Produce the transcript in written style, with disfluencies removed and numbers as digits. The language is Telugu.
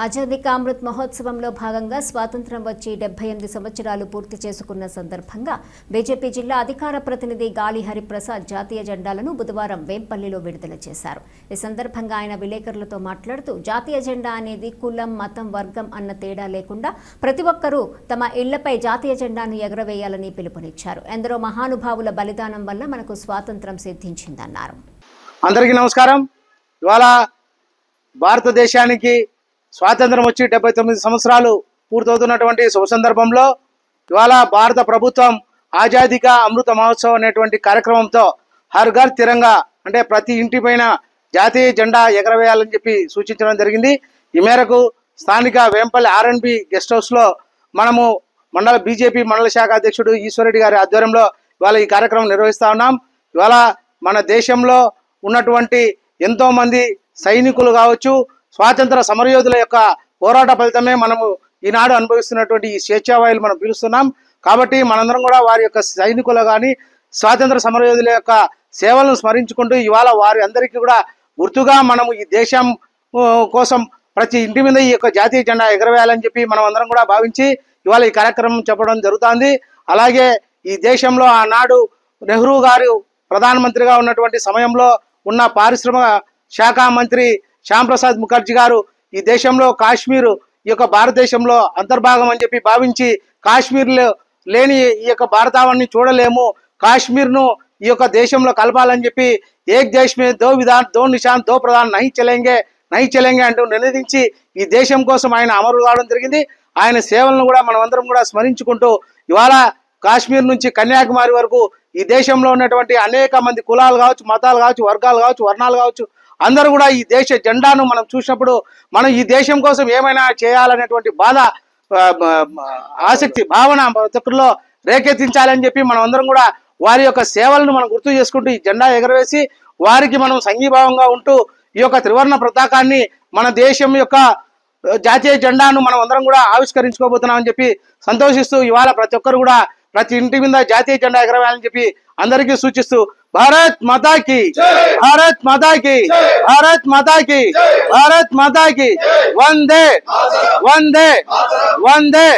ఆజాదీ కా అమృత్ మహోత్సవంలో భాగంగా స్వాతంత్ర్యం వచ్చి 78 సంవత్సరాలు పూర్తి చేసుకున్న సందర్భంగా బీజేపీ జిల్లా అధికార ప్రతినిధి గాలి హరిప్రసాద్ జాతీయ జెండాలను బుధవారం వేంపల్లిలో విడుదల చేశారు. ఈ సందర్భంగా ఆయన విలేకరులతో మాట్లాడుతూ జాతీయ జెండా అనేది కులం, మతం, వర్గం అన్న తేడా లేకుండా ప్రతి ఒక్కరూ తమ ఇళ్లపై జాతీయ జెండాను ఎగరవేయాలని పిలుపునిచ్చారు. ఎందరో మహానుభావుల బలిదానం వల్ల మనకు స్వాతంత్ర్యం సిద్ధించిందన్నారు. అందరికీ నమస్కారం. ఇవాళ భారతదేశానికి స్వాతంత్రం వచ్చి 79 సంవత్సరాలు పూర్తవుతున్నటువంటి శుభ సందర్భంలో ఇవాళ భారత ప్రభుత్వం ఆజాదీ కా అమృత మహోత్సవం అనేటువంటి కార్యక్రమంతో హర్ ఘర్ తిరంగా అంటే ప్రతి ఇంటి పైన జాతీయ జెండా ఎగరవేయాలని చెప్పి సూచించడం జరిగింది. ఈ మేరకు స్థానిక వేంపల్లి R&B గెస్ట్ హౌస్లో మనము బీజేపీ మండల శాఖ అధ్యక్షుడు ఈశ్వరెడ్డి గారి ఆధ్వర్యంలో ఇవాళ ఈ కార్యక్రమం నిర్వహిస్తా ఉన్నాం. ఇవాళ మన దేశంలో ఉన్నటువంటి ఎంతో మంది సైనికులు కావచ్చు, స్వాతంత్ర సమరయోధుల యొక్క పోరాట ఫలితమే మనము ఈనాడు అనుభవిస్తున్నటువంటి ఈ స్వేచ్ఛావాయులు మనం పిలుస్తున్నాం. కాబట్టి మనందరం కూడా వారి యొక్క సైనికులు కానీ స్వాతంత్ర సమరయోధుల యొక్క సేవలను స్మరించుకుంటూ ఇవాళ వారి అందరికీ కూడా గుర్తుగా మనము ఈ దేశం కోసం ప్రతి ఇంటి మీద ఈ యొక్క జాతీయ జెండా ఎగరవేయాలని చెప్పి మనం అందరం కూడా భావించి ఇవాళ ఈ కార్యక్రమం చెప్పడం జరుగుతుంది. అలాగే ఈ దేశంలో ఆనాడు నెహ్రూ గారు ప్రధానమంత్రిగా ఉన్నటువంటి సమయంలో ఉన్న పారిశ్రామిక శాఖ మంత్రి శ్యామ్ ప్రసాద్ ముఖర్జీ గారు ఈ దేశంలో కాశ్మీర్ ఈ యొక్క భారతదేశంలో అంతర్భాగం అని చెప్పి భావించి కాశ్మీర్లో లేని ఈ యొక్క భారతావన్ని చూడలేము, కాశ్మీర్ను ఈ యొక్క దేశంలో కలపాలని చెప్పి ఏక్ దేశ్ మే దో విధాన్ దో నిషాన్ దో ప్రధాన్ నహీ చలేంగే అంటూ నినదించి ఈ దేశం కోసం ఆయన అమరు కావడం జరిగింది. ఆయన సేవలను కూడా మనం అందరం కూడా స్మరించుకుంటూ ఇవాళ కాశ్మీర్ నుంచి కన్యాకుమారి వరకు ఈ దేశంలో ఉన్నటువంటి అనేక మంది కులాలు కావచ్చు, మతాలు కావచ్చు, వర్గాలు కావచ్చు, వర్ణాలు కావచ్చు, అందరూ కూడా ఈ దేశ జెండాను మనం చూసినప్పుడు మనం ఈ దేశం కోసం ఏమైనా చేయాలనేటువంటి ఆసక్తి భావన ప్రతి ఒక్కరిలో రేకెత్తించాలని చెప్పి మనం అందరం కూడా వారి యొక్క సేవలను మనం గుర్తు చేసుకుంటూ ఈ జెండా ఎగరవేసి వారికి మనం సంఘీభావంగా ఉంటూ ఈ యొక్క త్రివర్ణ పతాకాన్ని మన దేశం యొక్క జాతీయ జెండాను మనం అందరం కూడా ఆవిష్కరించుకోబోతున్నామని చెప్పి సంతోషిస్తూ ఇవాళ ప్రతి ఒక్కరు కూడా ప్రతి ఇంటి మీద జాతీయ జెండా ఎగరవేయాలని చెప్పి అందరికీ సూచిస్తూ భారత్ మాతా కీ, భారత్ మాతా కీ, భారత్ మాతా కీ, భారత్ మాతా కీ, వందే వందే వందే.